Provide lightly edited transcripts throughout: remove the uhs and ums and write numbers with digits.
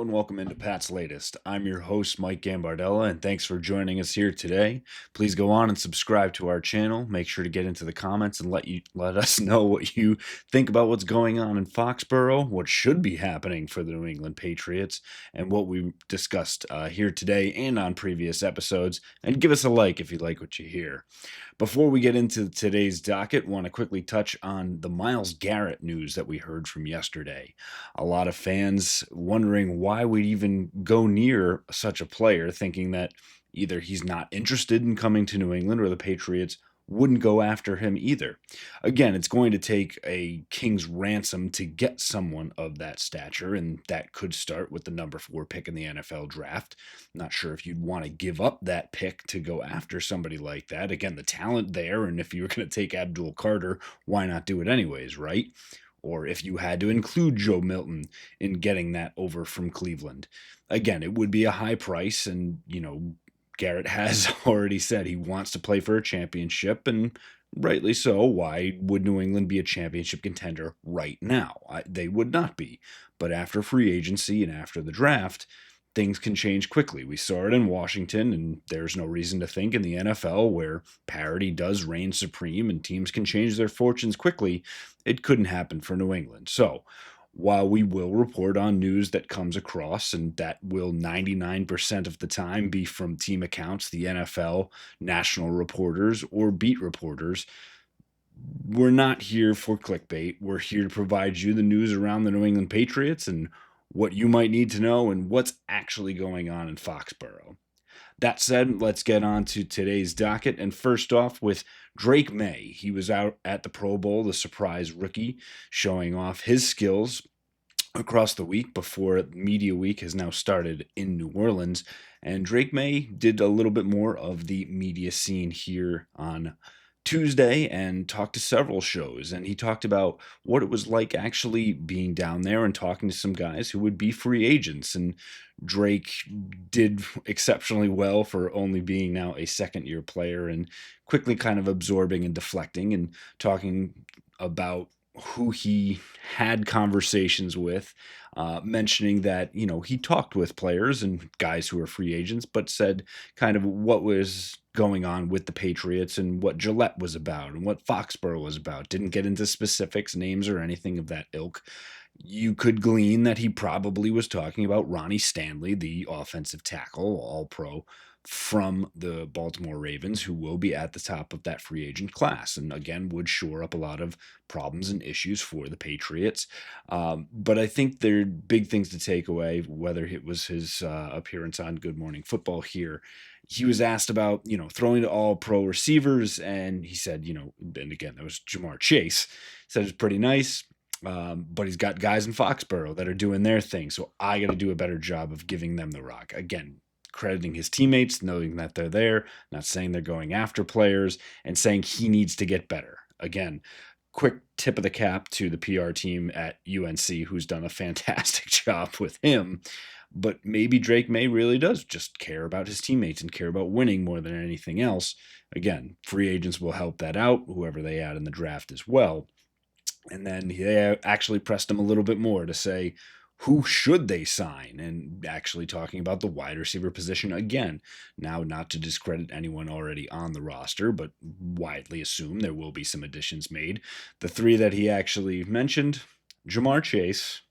And welcome into Pat's Latest. I'm your host, Mike Gambardella, and thanks for joining us here today. Please go on and subscribe to our channel. Make sure to get into the comments and let us know what you think about what's going on in Foxborough, what should be happening for the New England Patriots, and what we discussed here today and on previous episodes. And give us a like if you like what you hear. Before we get into today's docket, want to quickly touch on the Myles Garrett news that we heard from yesterday. A lot of fans wondering why we'd even go near such a player, thinking that either he's not interested in coming to New England or the Patriots wouldn't go after him either. Again, it's going to take a king's ransom to get someone of that stature, and that could start with the number 4 pick in the NFL draft. Not sure if you'd want to give up that pick to go after somebody like that. Again, the talent there, and if you were going to take Abdul Carter, why not do it anyways, right? Or if you had to include Joe Milton in getting that over from Cleveland. Again, it would be a high price, and, Garrett has already said he wants to play for a championship, and rightly so. Why would New England be a championship contender right now? They would not be. But after free agency and after the draft, things can change quickly. We saw it in Washington, and there's no reason to think in the NFL, where parity does reign supreme and teams can change their fortunes quickly, it couldn't happen for New England. So, while we will report on news that comes across, and that will 99% of the time be from team accounts, the NFL, national reporters, or beat reporters, we're not here for clickbait. We're here to provide you the news around the New England Patriots and what you might need to know and what's actually going on in Foxborough. That said, let's get on to today's docket. And first off, with Drake Maye. He was out at the Pro Bowl, the surprise rookie, showing off his skills across the week before Media Week has now started in New Orleans. And Drake Maye did a little bit more of the media scene here on Tuesday and talked to several shows. And he talked about what it was like actually being down there and talking to some guys who would be free agents. And Drake did exceptionally well for only being now a second-year player, and quickly kind of absorbing and deflecting and talking about who he had conversations with, mentioning that, he talked with players and guys who were free agents, but said kind of what was going on with the Patriots and what Gillette was about and what Foxborough was about. Didn't get into specifics, names, or anything of that ilk. You could glean that he probably was talking about Ronnie Stanley, the offensive tackle, all pro from the Baltimore Ravens, who will be at the top of that free agent class, and again would shore up a lot of problems and issues for the Patriots. But I think there are big things to take away, whether it was his appearance on Good Morning Football here. He was asked about, throwing to all pro receivers, and he said, and again, that was Jamar Chase, said it's pretty nice. But he's got guys in Foxborough that are doing their thing, so I got to do a better job of giving them the rock. Again, crediting his teammates, knowing that they're there, not saying they're going after players, and saying he needs to get better. Again, quick tip of the cap to the PR team at UNC, who's done a fantastic job with him. But maybe Drake Maye really does just care about his teammates and care about winning more than anything else. Again, free agents will help that out, whoever they add in the draft as well. And then they actually pressed him a little bit more to say, who should they sign? And actually talking about the wide receiver position again. Now, not to discredit anyone already on the roster, but widely assume there will be some additions made. The 3 that he actually mentioned, Jamar Chase,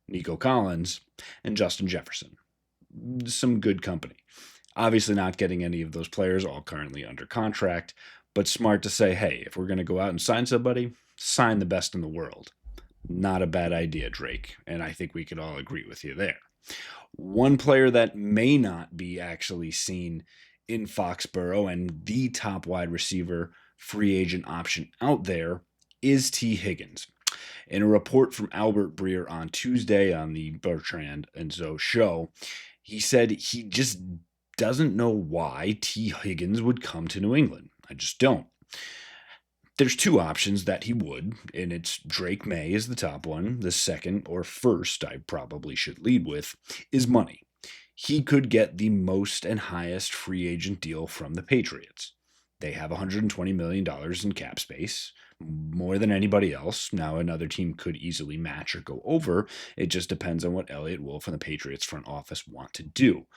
Nico Collins, and Justin Jefferson. Some good company. Obviously not getting any of those players, all currently under contract, but smart to say, hey, if we're going to go out and sign somebody, sign the best in the world. Not a bad idea, Drake, and I think we could all agree with you there. One player that may not be actually seen in Foxborough and the top wide receiver free agent option out there is T. Higgins. In a report from Albert Breer on Tuesday on the Bertrand and Zoe show, he said he just doesn't know why T. Higgins would come to New England. I just don't. There's 2 options that he would, and it's Drake Maye is the top one. The second, or first, I probably should lead with, is money. He could get the most and highest free agent deal from the Patriots. They have $120 million in cap space. more than anybody else. Now, another team could easily match or go over. It just depends on what Elliott Wolf and the Patriots front office want to do.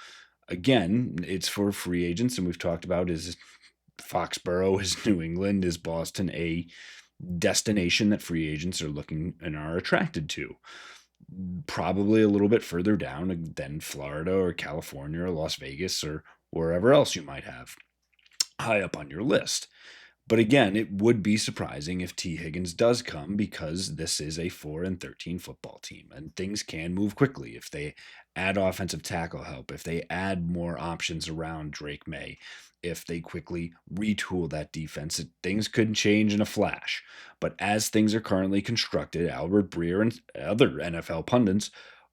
Again, it's for free agents, and we've talked about, is Foxborough, is New England, is Boston a destination that free agents are looking and are attracted to? Probably a little bit further down than Florida or California or Las Vegas or wherever else you might have high up on your list. But again, it would be surprising if T. Higgins does come, because this is a 4-13 football team and things can move quickly if they add offensive tackle help, if they add more options around Drake Maye, if they quickly retool that defense. Things could change in a flash. But as things are currently constructed, Albert Breer and other NFL pundits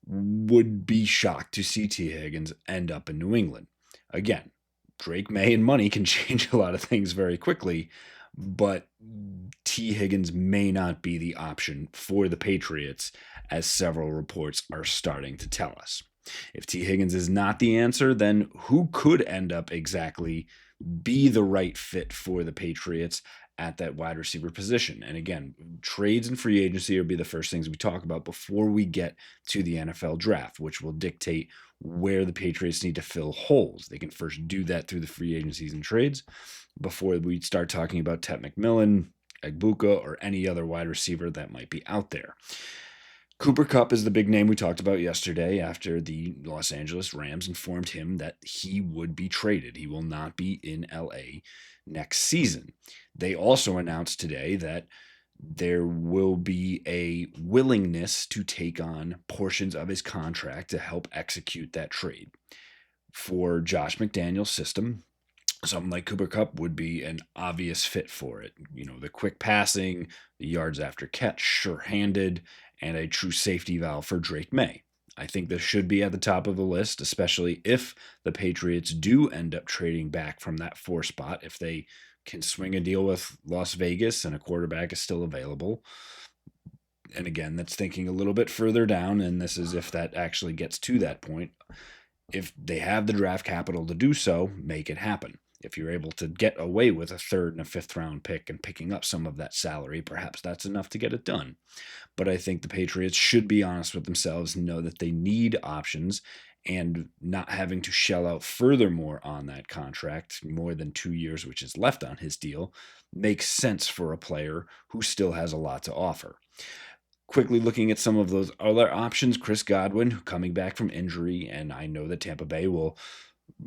would be shocked to see T. Higgins end up in New England. Again, Drake Maye and money can change a lot of things very quickly, but T. Higgins may not be the option for the Patriots, as several reports are starting to tell us. If T. Higgins is not the answer, then who could end up exactly be the right fit for the Patriots at that wide receiver position? And again, trades and free agency will be the first things we talk about before we get to the NFL draft, which will dictate where the Patriots need to fill holes. They can first do that through the free agencies and trades before we start talking about Ted McMillan, Egbuka, or any other wide receiver that might be out there. Cooper Kupp is the big name we talked about yesterday after the Los Angeles Rams informed him that he would be traded. He will not be in LA next season. They also announced today that there will be a willingness to take on portions of his contract to help execute that trade. For Josh McDaniel's system, something like Cooper Kupp would be an obvious fit for it. The quick passing, the yards after catch, sure-handed, and a true safety valve for Drake Maye. I think this should be at the top of the list, especially if the Patriots do end up trading back from that 4 spot, if they can swing a deal with Las Vegas and a quarterback is still available. And again, that's thinking a little bit further down, and this is if that actually gets to that point. If they have the draft capital to do so, make it happen. If you're able to get away with a 3rd and a 5th round pick and picking up some of that salary, perhaps that's enough to get it done. But I think the Patriots should be honest with themselves and know that they need options, and not having to shell out furthermore on that contract, more than 2 years, which is left on his deal, makes sense for a player who still has a lot to offer. Quickly looking at some of those other options, Chris Godwin coming back from injury, and I know that Tampa Bay will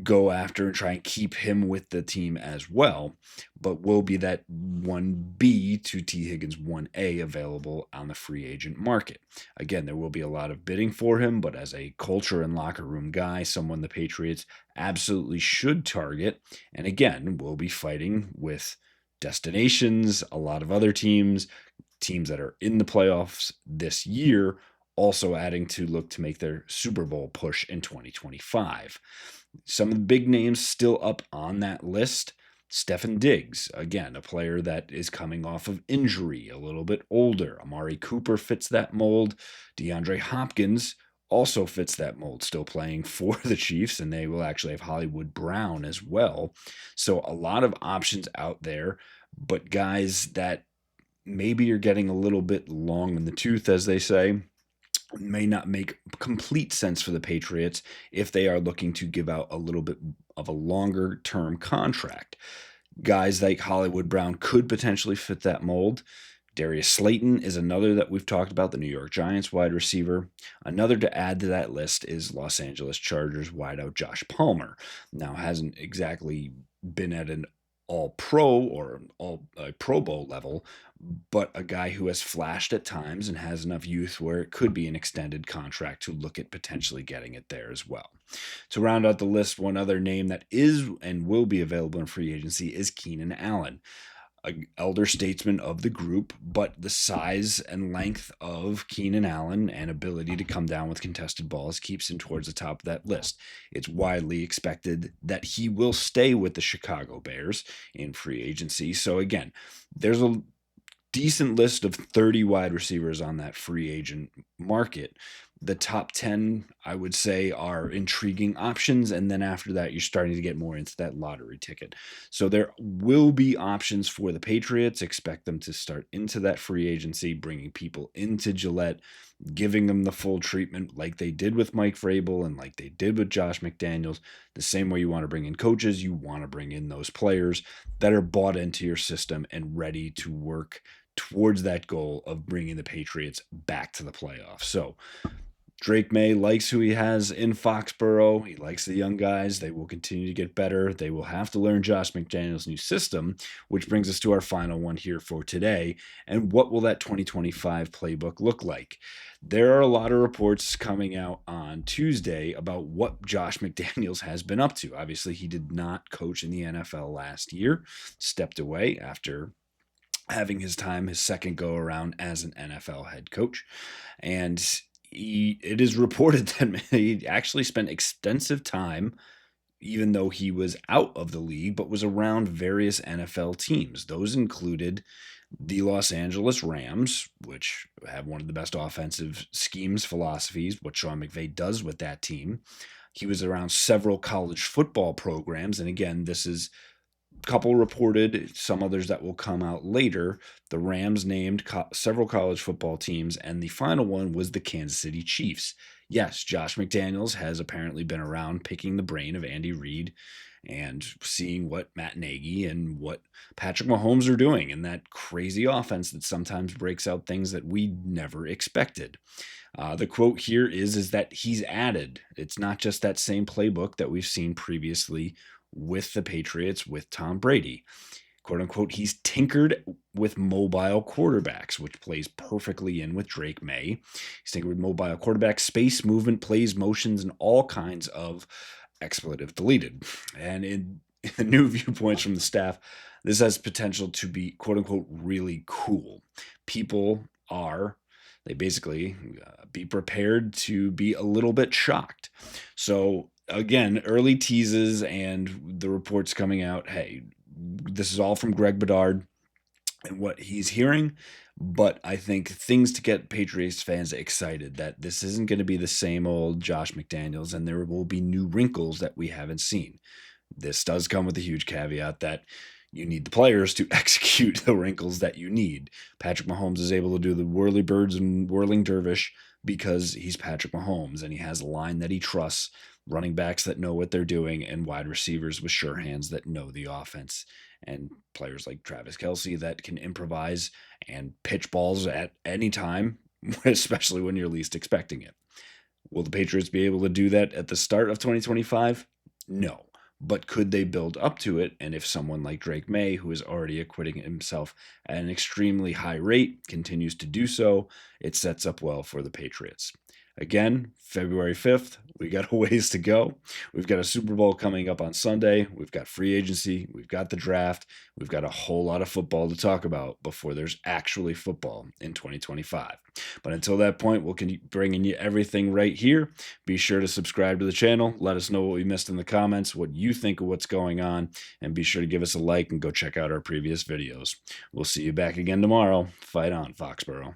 go after and try and keep him with the team as well, but will be that 1B to T. Higgins 1A available on the free agent market. Again, there will be a lot of bidding for him, but as a culture and locker room guy, someone the Patriots absolutely should target. And again, we'll be fighting with destinations, a lot of other teams that are in the playoffs this year, also adding to look to make their Super Bowl push in 2025. Some of the big names still up on that list. Stefon Diggs, again, a player that is coming off of injury, a little bit older. Amari Cooper fits that mold. DeAndre Hopkins also fits that mold, still playing for the Chiefs, and they will actually have Hollywood Brown as well. So a lot of options out there, but guys that maybe you're getting a little bit long in the tooth, as they say, may not make complete sense for the Patriots if they are looking to give out a little bit of a longer term contract. Guys like Hollywood Brown could potentially fit that mold. Darius Slayton is another that we've talked about, the New York Giants wide receiver. Another to add to that list is Los Angeles Chargers wideout Josh Palmer. Now, hasn't exactly been at an all-pro or all Pro Bowl level, but a guy who has flashed at times and has enough youth where it could be an extended contract to look at potentially getting it there as well. To round out the list, one other name that is and will be available in free agency is Keenan Allen, an elder statesman of the group, but the size and length of Keenan Allen and ability to come down with contested balls keeps him towards the top of that list. It's widely expected that he will stay with the Chicago Bears in free agency. So again, there's a decent list of 30 wide receivers on that free agent market. The top 10, I would say, are intriguing options. And then after that, you're starting to get more into that lottery ticket. So there will be options for the Patriots. Expect them to start into that free agency, bringing people into Gillette, giving them the full treatment like they did with Mike Vrabel and like they did with Josh McDaniels. The same way you want to bring in coaches, you want to bring in those players that are bought into your system and ready to work towards that goal of bringing the Patriots back to the playoffs. So Drake Maye likes who he has in Foxborough. He likes the young guys. They will continue to get better. They will have to learn Josh McDaniels' new system, which brings us to our final one here for today. And what will that 2025 playbook look like? There are a lot of reports coming out on Tuesday about what Josh McDaniels has been up to. Obviously, he did not coach in the NFL last year, stepped away after having his time, his second go around as an NFL head coach. And it is reported that he actually spent extensive time, even though he was out of the league, but was around various NFL teams. Those included the Los Angeles Rams, which have one of the best offensive schemes, philosophies, what Sean McVay does with that team. He was around several college football programs. And again, this is couple reported, some others that will come out later. The Rams named several college football teams, and the final one was the Kansas City Chiefs. Yes, Josh McDaniels has apparently been around picking the brain of Andy Reid and seeing what Matt Nagy and what Patrick Mahomes are doing in that crazy offense that sometimes breaks out things that we never expected. The quote here is that he's added. It's not just that same playbook that we've seen previously with the Patriots with Tom Brady. Quote unquote, he's tinkered with mobile quarterbacks, which plays perfectly in with Drake Maye. He's tinkered with mobile quarterbacks, space, movement, plays, motions, and all kinds of expletive deleted. And in the new viewpoints from the staff, this has potential to be, quote unquote, really cool. People are, they basically be prepared to be a little bit shocked. So again, early teases and the reports coming out, hey, this is all from Greg Bedard and what he's hearing. But I think things to get Patriots fans excited that this isn't going to be the same old Josh McDaniels, and there will be new wrinkles that we haven't seen. This does come with a huge caveat that you need the players to execute the wrinkles that you need. Patrick Mahomes is able to do the whirly birds and whirling dervish because he's Patrick Mahomes and he has a line that he trusts, running backs that know what they're doing, and wide receivers with sure hands that know the offense, and players like Travis Kelce that can improvise and pitch balls at any time, especially when you're least expecting it. Will the Patriots be able to do that at the start of 2025? No. But could they build up to it? And if someone like Drake Maye, who is already acquitting himself at an extremely high rate, continues to do so, it sets up well for the Patriots. Again, February 5th, we got a ways to go. We've got a Super Bowl coming up on Sunday. We've got free agency. We've got the draft. We've got a whole lot of football to talk about before there's actually football in 2025. But until that point, we'll keep bringing you everything right here. Be sure to subscribe to the channel. Let us know what we missed in the comments, what you think of what's going on, and be sure to give us a like and go check out our previous videos. We'll see you back again tomorrow. Fight on, Foxborough.